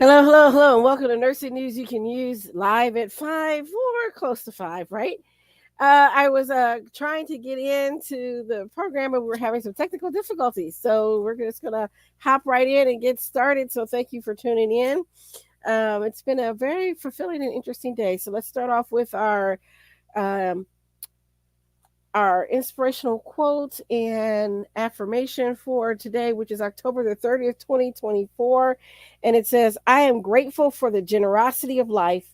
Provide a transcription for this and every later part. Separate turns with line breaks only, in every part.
Hello, hello, hello, and welcome to Nursing News You Can Use live at 5 or close to 5, right? I was trying to get into the program and we were having some technical difficulties. So we're just going to hop right in and get started. So thank you for tuning in. It's been a very fulfilling and interesting day. So let's start off with um, our inspirational quote and affirmation for today, which is October the 30th, 2024. And it says, I am grateful for the generosity of life.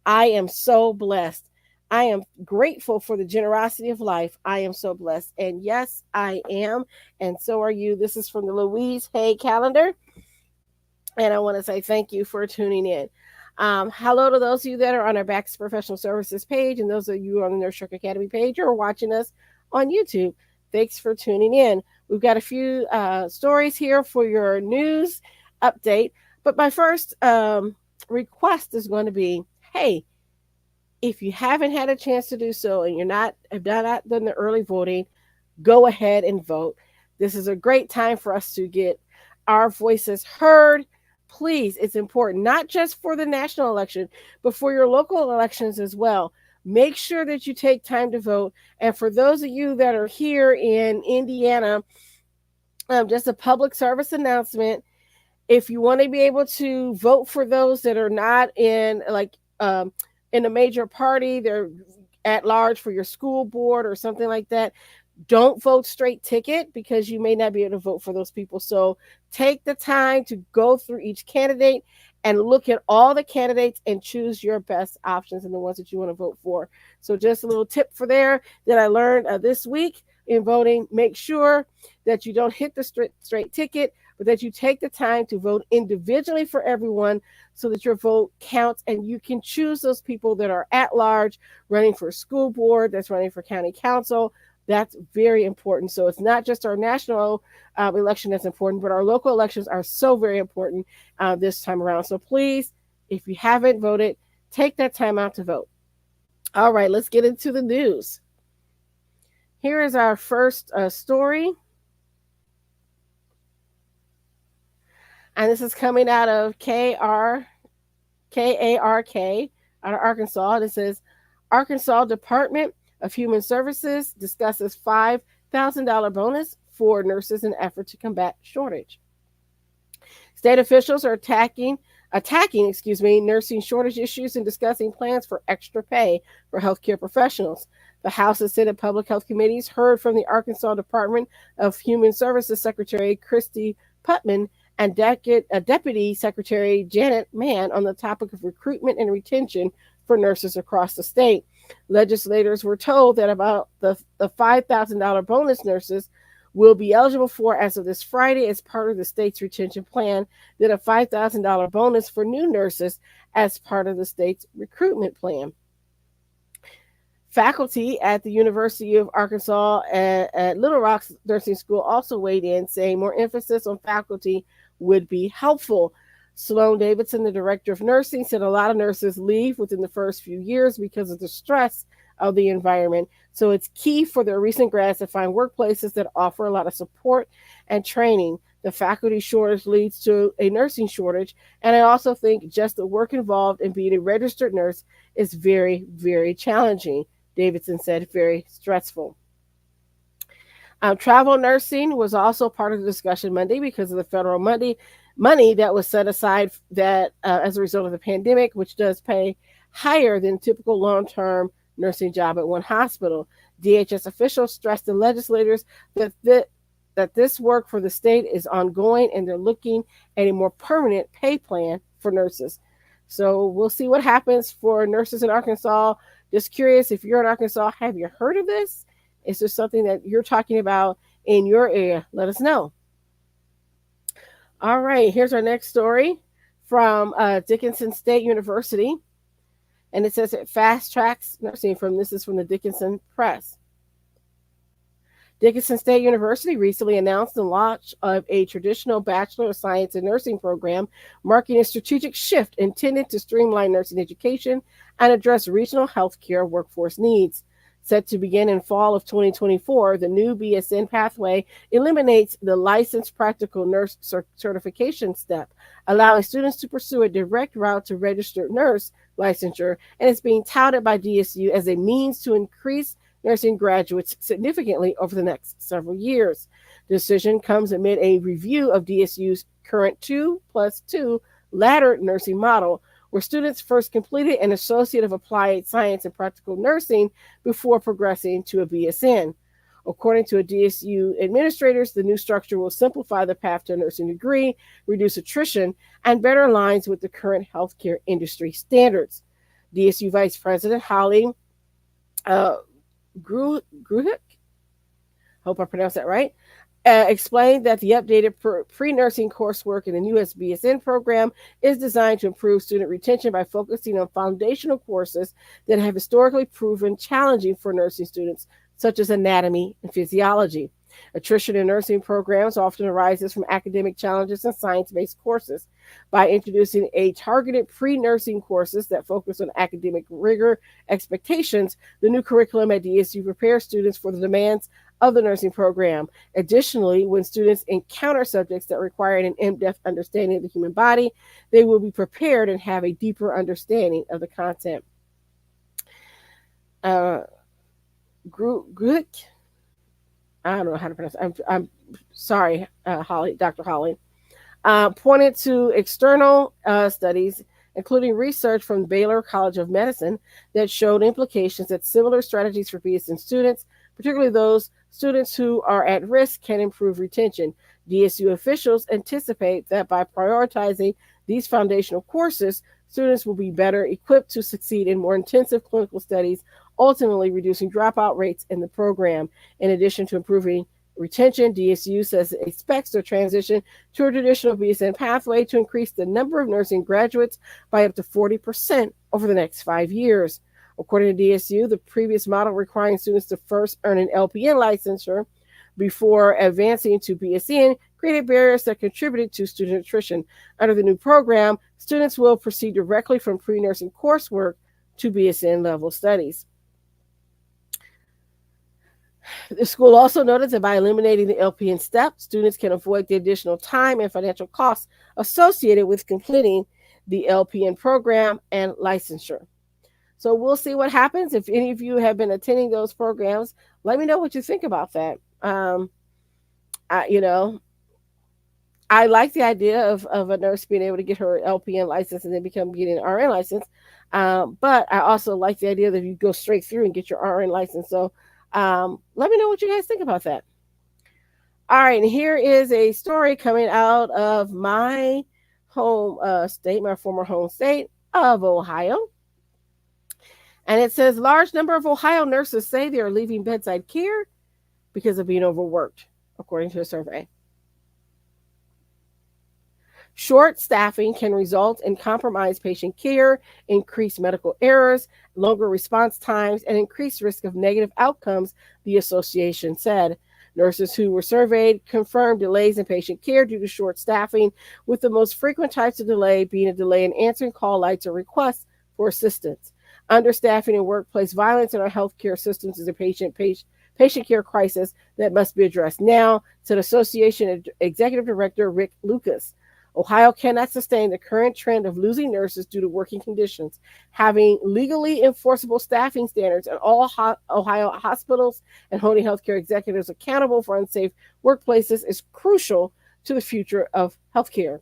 I am so blessed. I am grateful for the generosity of life. I am so blessed. And yes, I am. And so are you. This is from the Louise Hay calendar. And I want to say thank you for tuning in. Hello to those of you that are on our Backs Professional Services page and those of you on the Nurse Truck Academy page or watching us on YouTube. Thanks for tuning in. We've got a few stories here for your news update. But my first request is going to be, hey, if you haven't had a chance to do so and have not done the early voting, go ahead and vote. This is a great time for us to get our voices heard. Please, it's important, not just for the national election, but for your local elections as well. Make sure that you take time to vote. And for those of you that are here in Indiana, just a public service announcement. If you want to be able to vote for those that are not in in a major party, they're at large for your school board or something like that, don't vote straight ticket because you may not be able to vote for those people. So take the time to go through each candidate and look at all the candidates and choose your best options and the ones that you want to vote for. So just a little tip for there that I learned this week in voting. Make sure that you don't hit the straight ticket, but that you take the time to vote individually for everyone so that your vote counts and you can choose those people that are at large, running for school board, that's running for county council. That's very important. So it's not just our national election that's important, but our local elections are so very important this time around. So please, if you haven't voted, take that time out to vote. All right, let's get into the news. Here is our first story. And this is coming out of KARK out of Arkansas. And it says, Arkansas Department of Human Services discusses $5,000 bonus for nurses in effort to combat shortage. State officials are attacking nursing shortage issues and discussing plans for extra pay for healthcare professionals. The House and Senate Public Health Committees heard from the Arkansas Department of Human Services Secretary Christy Putman and Deputy Secretary Janet Mann on the topic of recruitment and retention for nurses across the state. Legislators were told that about the $5,000 bonus nurses will be eligible for as of this Friday as part of the state's retention plan, then a $5,000 bonus for new nurses as part of the state's recruitment plan. Faculty at the University of Arkansas at Little Rock Nursing School also weighed in, saying more emphasis on faculty would be helpful. Sloan Davidson, the director of nursing, said a lot of nurses leave within the first few years because of the stress of the environment. So it's key for their recent grads to find workplaces that offer a lot of support and training. The faculty shortage leads to a nursing shortage. And I also think just the work involved in being a registered nurse is very, very challenging. Davidson said, very stressful. Travel nursing was also part of the discussion Monday because of the federal money that was set aside that as a result of the pandemic, which does pay higher than typical long-term nursing job at one hospital. DHS officials stressed to legislators that this work for the state is ongoing and they're looking at a more permanent pay plan for nurses. So we'll see what happens for nurses in Arkansas. Just curious, if you're in Arkansas, have you heard of this? Is there something that you're talking about in your area? Let us know. All right, here's our next story from Dickinson State University. And it says it fast tracks nursing this is from the Dickinson Press. Dickinson State University recently announced the launch of a traditional Bachelor of Science in Nursing program, marking a strategic shift intended to streamline nursing education and address regional healthcare workforce needs. Set to begin in fall of 2024, the new BSN pathway eliminates the licensed practical nurse certification step, allowing students to pursue a direct route to registered nurse licensure, and is being touted by DSU as a means to increase nursing graduates significantly over the next several years. The decision comes amid a review of DSU's current 2+2 ladder nursing model, where students first completed an Associate of Applied Science and Practical Nursing before progressing to a BSN. According to a DSU administrators, the new structure will simplify the path to a nursing degree, reduce attrition, and better aligns with the current healthcare industry standards. DSU Vice President Holly Gruhick, hope I pronounced that right, explained that the updated pre-nursing coursework in the new BSN program is designed to improve student retention by focusing on foundational courses that have historically proven challenging for nursing students, such as anatomy and physiology. Attrition in nursing programs often arises from academic challenges and science-based courses. By introducing a targeted pre-nursing courses that focus on academic rigor expectations, the new curriculum at DSU prepares students for the demands of the nursing program. Additionally, when students encounter subjects that require an in-depth understanding of the human body, they will be prepared and have a deeper understanding of the content. Gruick, I don't know how to pronounce it. I'm sorry, Dr. Holly. Pointed to external studies, including research from Baylor College of Medicine, that showed implications that similar strategies for BSN students, particularly those students who are at risk, can improve retention. DSU officials anticipate that by prioritizing these foundational courses, students will be better equipped to succeed in more intensive clinical studies, ultimately reducing dropout rates in the program. In addition to improving retention, DSU says it expects to transition to a traditional BSN pathway to increase the number of nursing graduates by up to 40% over the next 5 years. According to DSU, the previous model requiring students to first earn an LPN licensure before advancing to BSN created barriers that contributed to student attrition. Under the new program, students will proceed directly from pre-nursing coursework to BSN level studies. The school also noted that by eliminating the LPN step, students can avoid the additional time and financial costs associated with completing the LPN program and licensure. So we'll see what happens. If any of you have been attending those programs, let me know what you think about that. I like the idea of a nurse being able to get her LPN license and then getting an RN license. But I also like the idea that you go straight through and get your RN license. So let me know what you guys think about that. All right, and here is a story coming out of my home state, my former home state of Ohio. And it says, large number of Ohio nurses say they are leaving bedside care because of being overworked, according to a survey. Short staffing can result in compromised patient care, increased medical errors, longer response times, and increased risk of negative outcomes, the association said. Nurses who were surveyed confirmed delays in patient care due to short staffing, with the most frequent types of delay being a delay in answering call lights or requests for assistance. Understaffing and workplace violence in our healthcare systems is a patient care crisis that must be addressed now, said Association Executive Director Rick Lucas. Ohio cannot sustain the current trend of losing nurses due to working conditions. Having legally enforceable staffing standards at all Ohio hospitals and holding healthcare executives accountable for unsafe workplaces is crucial to the future of healthcare.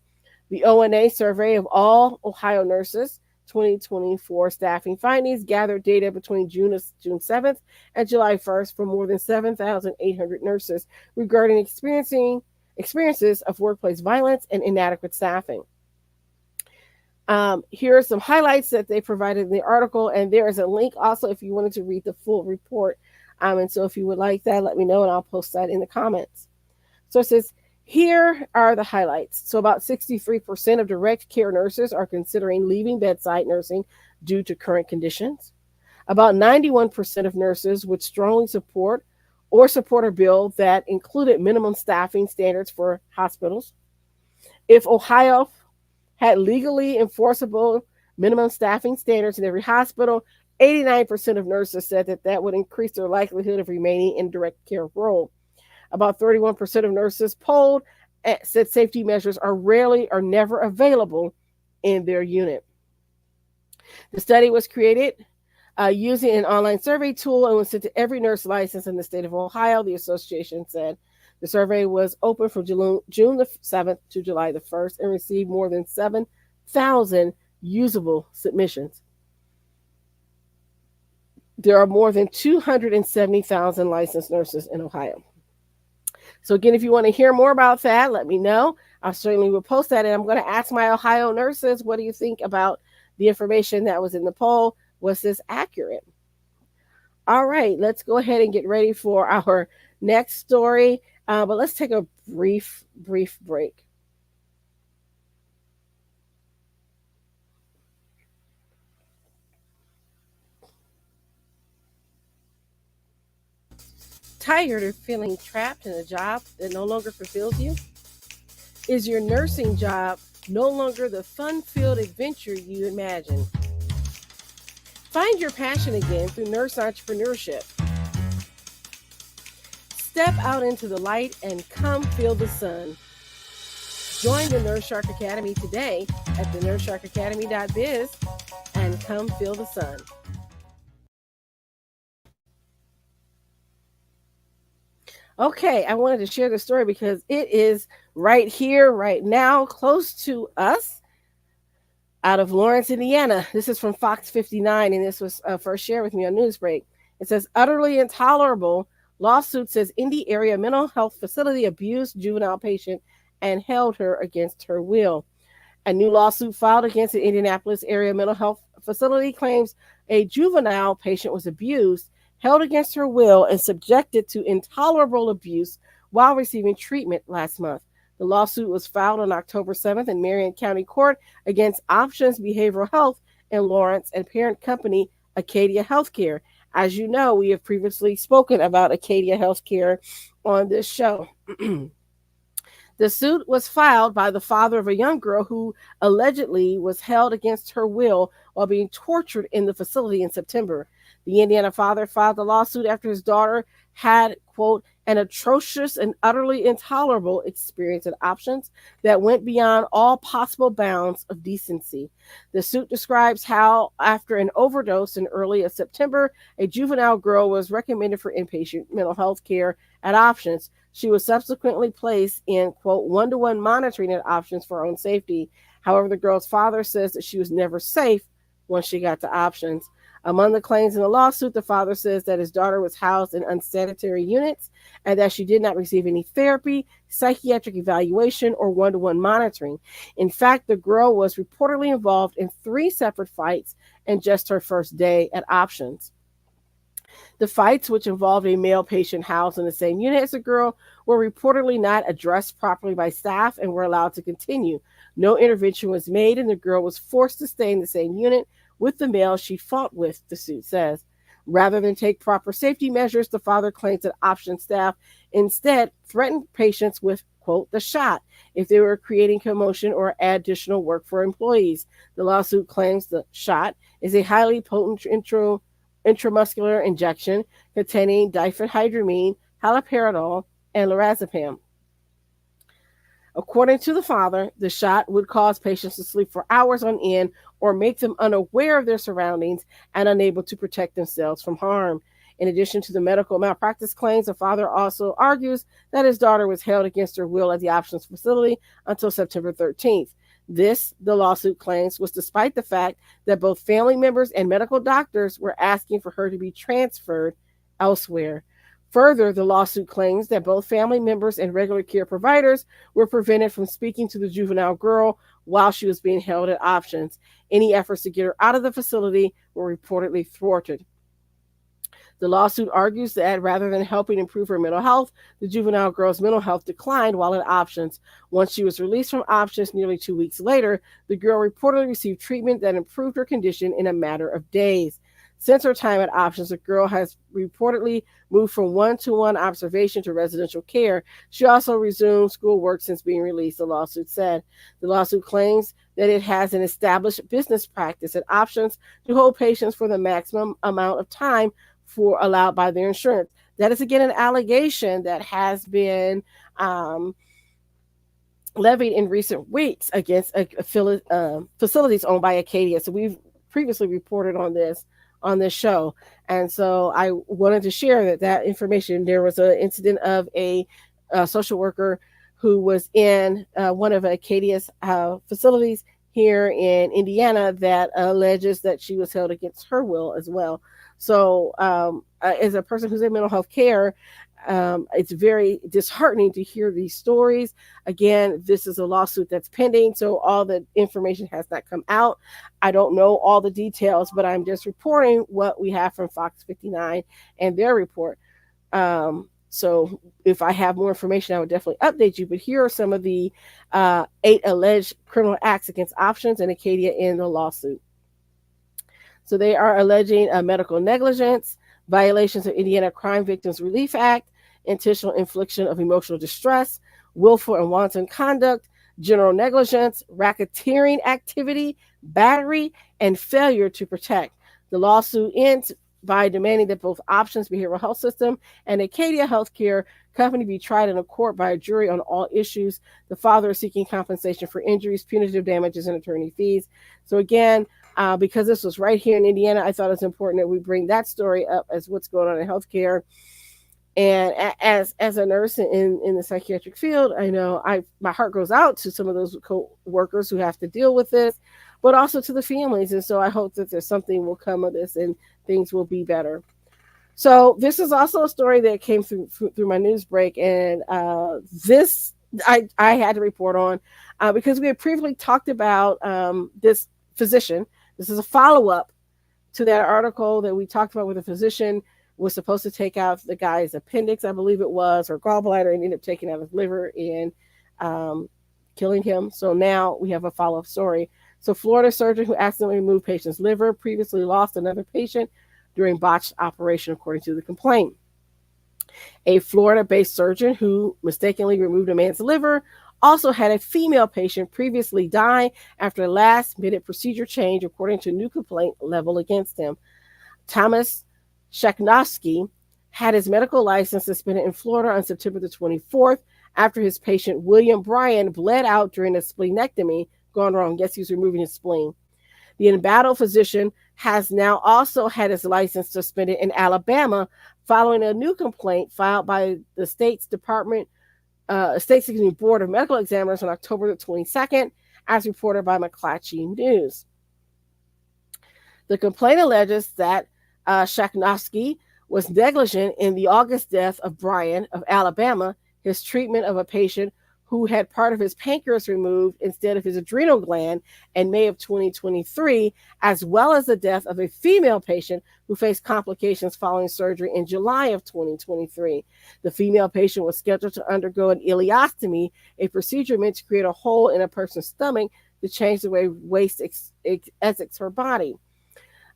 The ONA survey of all Ohio nurses 2024 staffing findings gathered data between June 7th and July 1st for more than 7,800 nurses regarding experiences of workplace violence and inadequate staffing. Here are some highlights that they provided in the article, and there is a link also if you wanted to read the full report. And so if you would like that, let me know and I'll post that in the comments. So it says, here are the highlights. So about 63% of direct care nurses are considering leaving bedside nursing due to current conditions. About 91% of nurses would strongly support a bill that included minimum staffing standards for hospitals. If Ohio had legally enforceable minimum staffing standards in every hospital, 89% of nurses said that would increase their likelihood of remaining in direct care role. About 31% of nurses polled said safety measures are rarely or never available in their unit. The study was created using an online survey tool and was sent to every nurse licensed in the state of Ohio, the association said. The survey was open from June the 7th to July the 1st and received more than 7,000 usable submissions. There are more than 270,000 licensed nurses in Ohio. So again, if you want to hear more about that, let me know. I certainly will post that. And I'm going to ask my Ohio nurses, what do you think about the information that was in the poll? Was this accurate? All right, let's go ahead and get ready for our next story. But let's take a brief break. Tired of feeling trapped in a job that no longer fulfills you? Is your nursing job no longer the fun-filled adventure you imagined? Find your passion again through nurse entrepreneurship. Step out into the light and come feel the sun. Join the Nurse Shark Academy today at thenurssharkacademy.biz and come feel the sun. Okay, I wanted to share the story because it is right here, right now, close to us, out of Lawrence, Indiana. This is from Fox 59, and this was first shared with me on Newsbreak. It says, utterly intolerable. Lawsuit says Indy area mental health facility abused juvenile patient and held her against her will. A new lawsuit filed against the Indianapolis area mental health facility claims a juvenile patient was abused, held against her will, and subjected to intolerable abuse while receiving treatment last month. The lawsuit was filed on October 7th in Marion County Court against Options Behavioral Health in Lawrence and parent company Acadia Healthcare. As you know, we have previously spoken about Acadia Healthcare on this show. The suit was filed by the father of a young girl who allegedly was held against her will while being tortured in the facility in September. The Indiana father filed the lawsuit after his daughter had, quote, an atrocious and utterly intolerable experience at Options that went beyond all possible bounds of decency. The suit describes how, after an overdose in early September, a juvenile girl was recommended for inpatient mental health care at Options. She was subsequently placed in, quote, one-to-one monitoring at Options for her own safety. However, the girl's father says that she was never safe once she got to Options. Among the claims in the lawsuit, the father says that his daughter was housed in unsanitary units and that she did not receive any therapy, psychiatric evaluation, or one-to-one monitoring. In fact, the girl was reportedly involved in 3 separate fights in just her first day at Options. The fights, which involved a male patient housed in the same unit as the girl, were reportedly not addressed properly by staff and were allowed to continue. No intervention was made, and the girl was forced to stay in the same unit with the male she fought with, the suit says. Rather than take proper safety measures, the father claims that Option staff instead threatened patients with, quote, the shot if they were creating commotion or additional work for employees. The lawsuit claims the shot is a highly potent intramuscular injection containing diphenhydramine, haloperidol, and lorazepam. According to the father, the shot would cause patients to sleep for hours on end or make them unaware of their surroundings and unable to protect themselves from harm. In addition to the medical malpractice claims, the father also argues that his daughter was held against her will at the Options facility until September 13th. This, the lawsuit claims, was despite the fact that both family members and medical doctors were asking for her to be transferred elsewhere. Further, the lawsuit claims that both family members and regular care providers were prevented from speaking to the juvenile girl while she was being held at Options. Any efforts to get her out of the facility were reportedly thwarted. The lawsuit argues that rather than helping improve her mental health, the juvenile girl's mental health declined while at Options. Once she was released from Options nearly 2 weeks later, the girl reportedly received treatment that improved her condition in a matter of days. Since her time at Options, the girl has reportedly moved from one-to-one observation to residential care. She also resumed schoolwork since being released, the lawsuit said. The lawsuit claims that it has an established business practice at Options to hold patients for the maximum amount of time allowed by their insurance. That is again an allegation that has been levied in recent weeks against facilities owned by Acadia. So we've previously reported on this show, and so I wanted to share that information. There was an incident of a social worker who was in one of Acadia's facilities here in Indiana that alleges that she was held against her will as well. So as a person who's in mental health care, it's very disheartening to hear these stories. Again, this is a lawsuit that's pending, so all the information has not come out. I don't know all the details, but I'm just reporting what we have from Fox 59 and their report. So if I have more information, I would definitely update you. But here are some of the 8 alleged criminal acts against Options and Acadia in the lawsuit. So they are alleging medical negligence, violations of Indiana Crime Victims Relief Act, intentional infliction of emotional distress, willful and wanton conduct, general negligence, racketeering activity, battery, and failure to protect. The lawsuit ends by demanding that both Options Behavioral Health System and Acadia Healthcare Company be tried in a court by a jury on all issues. The father is seeking compensation for injuries, punitive damages, and attorney fees. So again, because this was right here in Indiana, I thought it's important that we bring that story up as what's going on in healthcare. And as a nurse in the psychiatric field, I know my heart goes out to some of those co-workers who have to deal with this, but also to the families. And so I hope that there's something will come of this and things will be better. So this is also a story that came through my news break, and this I had to report on because we had previously talked about this physician. This is a follow-up to that article that we talked about where the physician was supposed to take out the guy's appendix, I believe it was, or gallbladder, and ended up taking out his liver and killing him. So now we have a follow-up story. So Florida surgeon who accidentally removed patient's liver previously lost another patient during botched operation, according to the complaint. A Florida-based surgeon who mistakenly removed a man's liver also had a female patient previously die after a last-minute procedure change, according to a new complaint leveled against him. Thomas Shaknovsky had his medical license suspended in Florida on September the 24th after his patient William Bryan bled out during a splenectomy gone wrong. Yes, he was removing his spleen. The embattled physician has now also had his license suspended in Alabama following a new complaint filed by the state's Board of Medical Examiners on October the 22nd, as reported by McClatchy News. The complaint alleges that Shaknovsky was negligent in the August death of Bryan of Alabama, his treatment of a patient who had part of his pancreas removed instead of his adrenal gland in May of 2023, as well as the death of a female patient who faced complications following surgery in July of 2023. The female patient was scheduled to undergo an ileostomy, a procedure meant to create a hole in a person's stomach to change the way waste exits her body.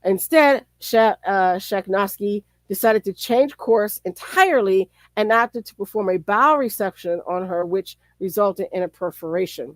Instead, Shaknovsky decided to change course entirely and opted to perform a bowel resection on her, which resulted in a perforation.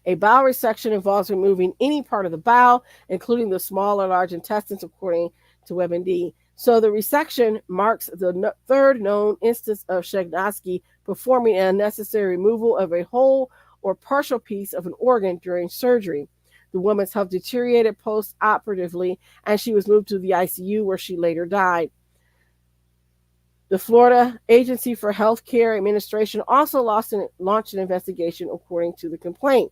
A bowel resection involves removing any part of the bowel, including the small or large intestines, according to WebMD. So the resection marks the third known instance of Shaknovsky performing an unnecessary removal of a whole or partial piece of an organ during surgery. The woman's health deteriorated post-operatively, and she was moved to the ICU where she later died. The Florida Agency for Healthcare Administration also launched an investigation, according to the complaint.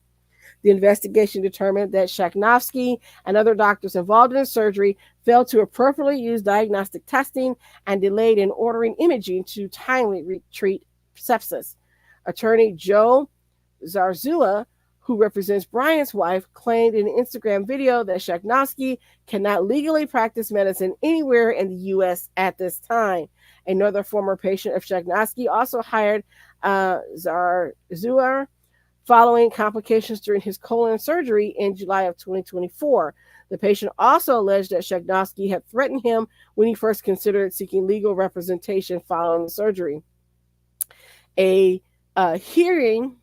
The investigation determined that Shaknovsky and other doctors involved in the surgery failed to appropriately use diagnostic testing and delayed in ordering imaging to timely treat sepsis. Attorney Joe Zarzua, who represents Bryan's wife, claimed in an Instagram video that Shaknovsky cannot legally practice medicine anywhere in the U.S. at this time. Another former patient of Shaknovsky also hired Zarzua following complications during his colon surgery in July of 2024. The patient also alleged that Shagnosky had threatened him when he first considered seeking legal representation following the surgery. A hearing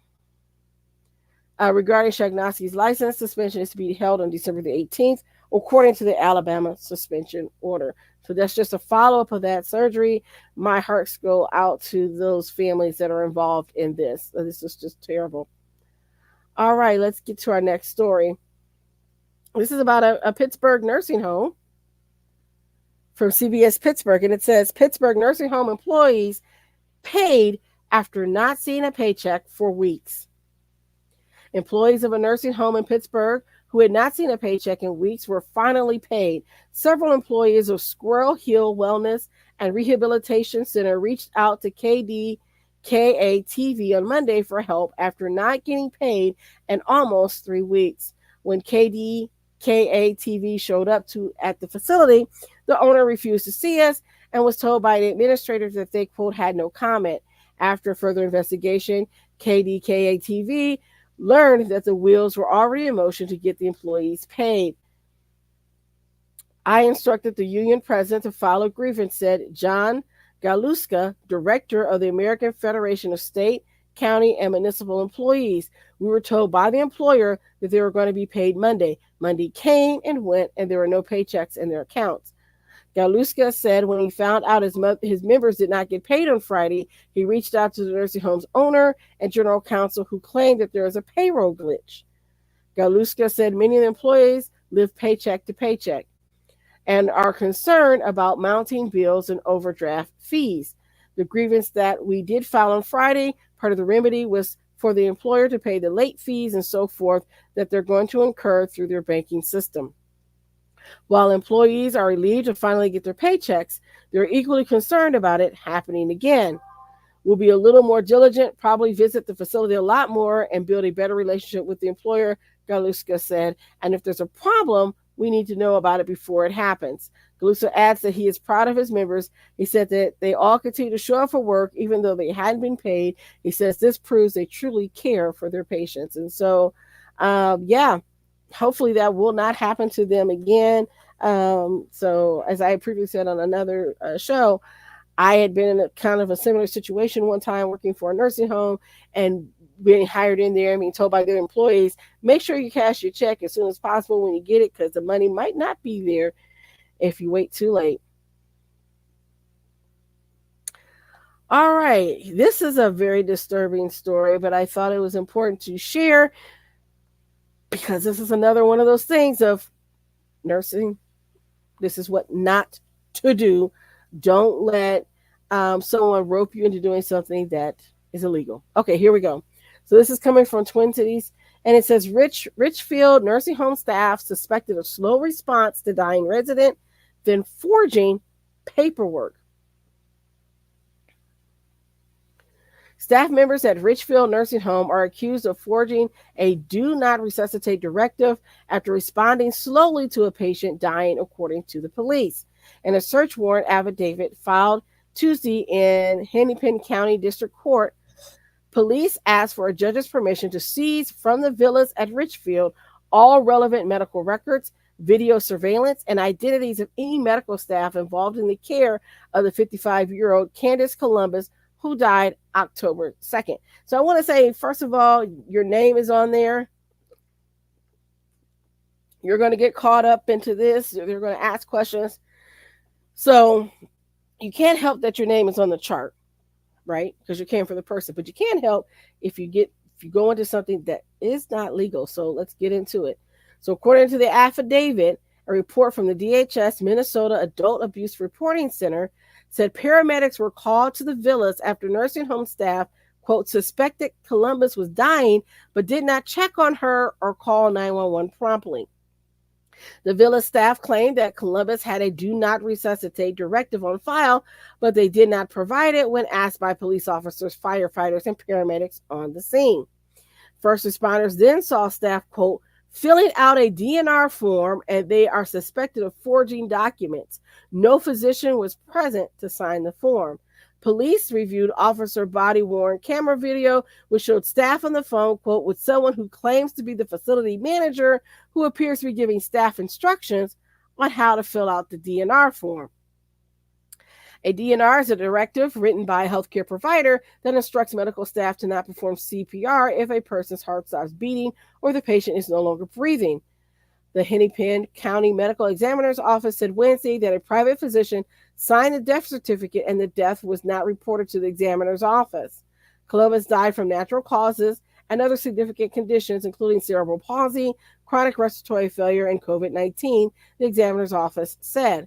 regarding Shagnosky's license suspension is to be held on December the 18th, according to the Alabama suspension order. So that's just a follow-up of that surgery. My hearts go out to those families that are involved in this. This is just terrible. All right, let's get to our next story. This is about a Pittsburgh nursing home from CBS Pittsburgh, and it says Pittsburgh nursing home employees paid after not seeing a paycheck for weeks. Employees of a nursing home in Pittsburgh who had not seen a paycheck in weeks were finally paid. Several employees of Squirrel Hill Wellness and Rehabilitation Center reached out to KDKA-TV on Monday for help after not getting paid in almost 3 weeks. When KDKA-TV showed up at the facility, the owner refused to see us and was told by the administrators that they, quote, had no comment. After further investigation, KDKA-TV learned that the wheels were already in motion to get the employees paid. I instructed the union president to file a grievance, said John Galuska, director of the American Federation of State, County, and Municipal Employees. We were told by the employer that they were going to be paid Monday. Monday came and went, and there were no paychecks in their accounts. Galuska said when he found out his members did not get paid on Friday, he reached out to the nursing home's owner and general counsel, who claimed that there was a payroll glitch. Galuska said many of the employees live paycheck to paycheck and are concerned about mounting bills and overdraft fees. The grievance that we did file on Friday, part of the remedy was for the employer to pay the late fees and so forth that they're going to incur through their banking system. While employees are relieved to finally get their paychecks, they're equally concerned about it happening again. We'll be a little more diligent, probably visit the facility a lot more, and build a better relationship with the employer, Galuska said. And if there's a problem, we need to know about it before it happens. Galuska adds that he is proud of his members. He said that they all continue to show up for work even though they hadn't been paid. He says this proves they truly care for their patients. And so, hopefully that will not happen to them again. So as I previously said on another show, I had been in a kind of a similar situation one time working for a nursing home and being hired in there and being told by their employees, make sure you cash your check as soon as possible when you get it, because the money might not be there if you wait too late. All right. This is a very disturbing story, but I thought it was important to share because this is another one of those things of nursing. This is what not to do. Don't let someone rope you into doing something that is illegal. Okay, here we go. So this is coming from Twin Cities, and it says Richfield nursing home staff suspected of slow response to dying resident, then forging paperwork. Staff members at Richfield Nursing Home are accused of forging a do not resuscitate directive after responding slowly to a patient dying, according to the police. In a search warrant affidavit filed Tuesday in Hennepin County District Court, police asked for a judge's permission to seize from the villas at Richfield all relevant medical records, video surveillance, and identities of any medical staff involved in the care of the 55-year-old Candace Columbus, who died October 2nd. So I want to say, first of all, your name is on there. You're going to get caught up into this. They're going to ask questions. So you can't help that your name is on the chart, right? Because you're caring for the person. But you can't help if you go into something that is not legal. So let's get into it. So according to the affidavit, a report from the DHS Minnesota Adult Abuse Reporting Center said paramedics were called to the villas after nursing home staff, quote, suspected Columbus was dying, but did not check on her or call 911 promptly. The villa staff claimed that Columbus had a do not resuscitate directive on file, but they did not provide it when asked by police officers, firefighters, and paramedics on the scene. First responders then saw staff, quote, filling out a DNR form, and they are suspected of forging documents. No physician was present to sign the form. Police reviewed officer body-worn camera video, which showed staff on the phone, quote, with someone who claims to be the facility manager who appears to be giving staff instructions on how to fill out the DNR form. A DNR is a directive written by a healthcare provider that instructs medical staff to not perform CPR if a person's heart stops beating or the patient is no longer breathing. The Hennepin County Medical Examiner's Office said Wednesday that a private physician signed the death certificate and the death was not reported to the examiner's office. Columbus died from natural causes and other significant conditions, including cerebral palsy, chronic respiratory failure, and COVID-19, the examiner's office said.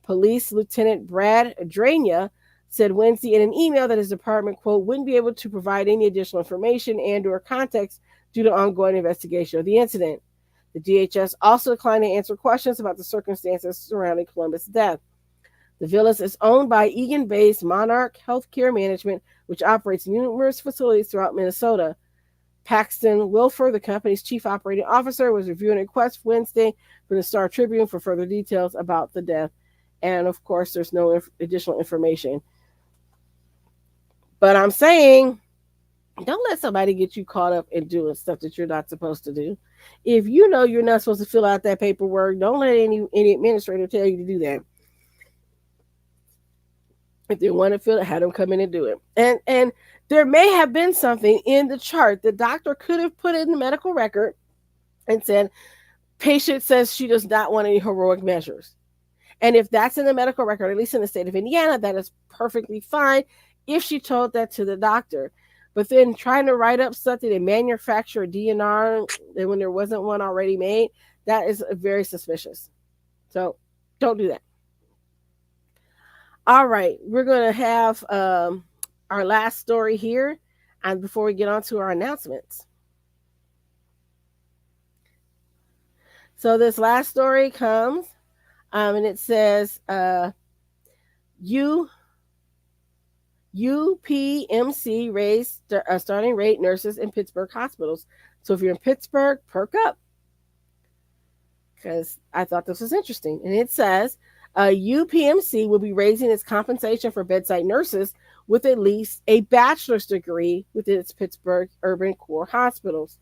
Police Lieutenant Brad Drania said Wednesday in an email that his department, quote, wouldn't be able to provide any additional information and or context due to ongoing investigation of the incident. The DHS also declined to answer questions about the circumstances surrounding Columbus' death. The Villas is owned by Eagan-based Monarch Healthcare Management, which operates numerous facilities throughout Minnesota. Paxton Wilfer, the company's chief operating officer, was reviewing a request Wednesday from the Star Tribune for further details about the death. And, of course, there's no additional information. But I'm saying, don't let somebody get you caught up in doing stuff that you're not supposed to do. If you know you're not supposed to fill out that paperwork, don't let any administrator tell you to do that. If they want to fill it, have them come in and do it. And there may have been something in the chart. The doctor could have put in the medical record and said, patient says she does not want any heroic measures. And if that's in the medical record, at least in the state of Indiana, that is perfectly fine if she told that to the doctor. But then trying to write up something and manufacture a DNR when there wasn't one already made, that is very suspicious. So don't do that. All right, we're going to have our last story here, and before we get on to our announcements. So this last story comes, and it says, UPMC raised starting rate nurses in Pittsburgh hospitals. So if you're in Pittsburgh, perk up, because I thought this was interesting. And it says, UPMC will be raising its compensation for bedside nurses with at least a bachelor's degree within its Pittsburgh urban core hospitals.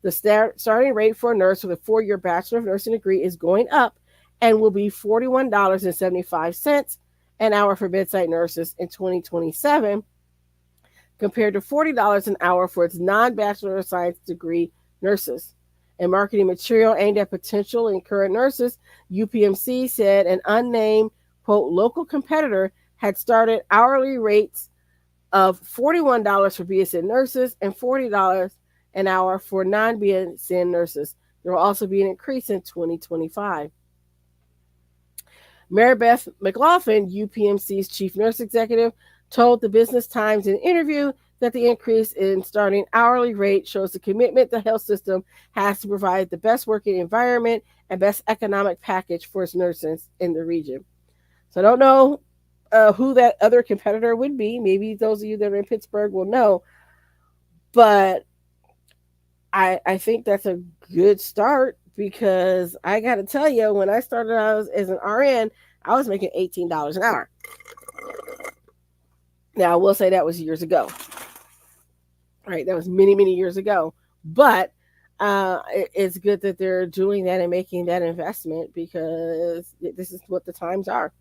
The starting rate for a nurse with a 4-year Bachelor of Nursing degree is going up and will be $41.75 an hour for bedside nurses in 2027, compared to $40 an hour for its non-Bachelor of Science degree nurses. In marketing material aimed at potential and current nurses, UPMC said an unnamed, quote, local competitor had started hourly rates of $41 for BSN nurses and $40 an hour for non-BSN nurses. There will also be an increase in 2025. Mary Beth McLaughlin, UPMC's chief nurse executive, told the Business Times in an interview that the increase in starting hourly rate shows the commitment the health system has to provide the best working environment and best economic package for its nurses in the region. So I don't know who that other competitor would be. Maybe those of you that are in Pittsburgh will know. But I think that's a good start, because I got to tell you, when I started out as an RN, I was making $18 an hour. Now, I will say that was years ago. Right, that was many, many years ago. But it's good that they're doing that and making that investment, because this is what the times are.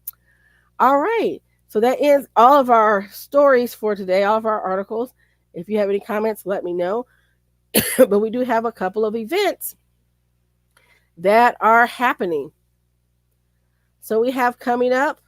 All right. So that ends all of our stories for today, all of our articles. If you have any comments, let me know. But we do have a couple of events that are happening. So we have coming up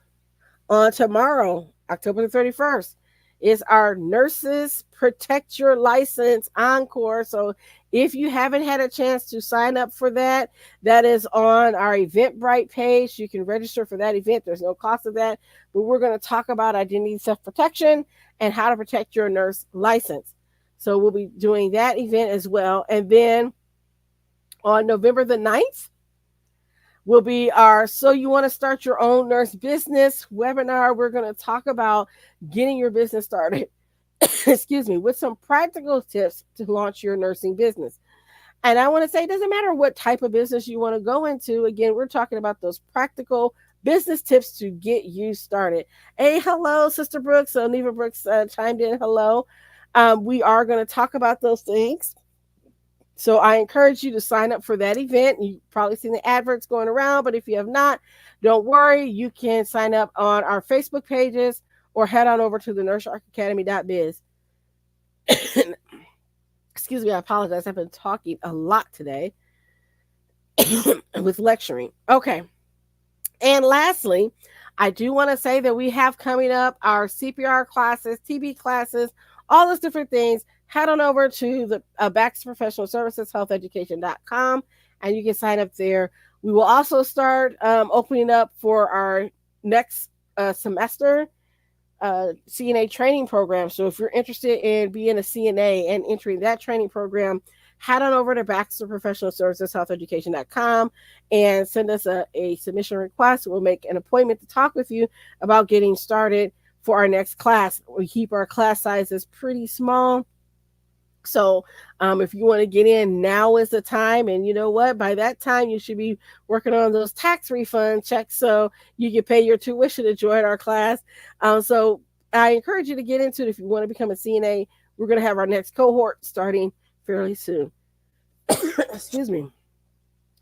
on tomorrow, October the 31st, is our Nurses Protect Your License Encore. So if you haven't had a chance to sign up for that, that is on our Eventbrite page. You can register for that event. There's no cost of that. But we're going to talk about identity self-protection and how to protect your nurse license. So we'll be doing that event as well. And then on November the 9th, will be our So You Want to Start Your Own Nurse Business webinar. We're going to talk about getting your business started, excuse me, with some practical tips to launch your nursing business. And I want to say, it doesn't matter what type of business you want to go into. Again, we're talking about those practical business tips to get you started. Hey, hello, Sister Brooks. So Neva Brooks chimed in. Hello. We are going to talk about those things. So I encourage you to sign up for that event. You've probably seen the adverts going around, but if you have not, don't worry. You can sign up on our Facebook pages or head on over to the nursearcacademy.biz. Excuse me, I apologize. I've been talking a lot today with lecturing. Okay. And lastly, I do want to say that we have coming up our CPR classes, TB classes, all those different things. Head on over to the Baxter Professional Services healtheducation.com and you can sign up there. We will also start opening up for our next semester CNA training program. So if you're interested in being a CNA and entering that training program, head on over to Baxter Professional Services healtheducation.com and send us a submission request. We'll make an appointment to talk with you about getting started for our next class. We keep our class sizes pretty small. So if you want to get in, now is the time. And you know what? By that time, you should be working on those tax refund checks so you can pay your tuition to join our class. So I encourage you to get into it if you want to become a CNA. We're going to have our next cohort starting fairly soon. Excuse me.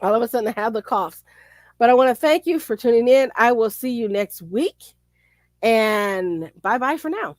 All of a sudden, I have the coughs. But I want to thank you for tuning in. I will see you next week. And bye-bye for now.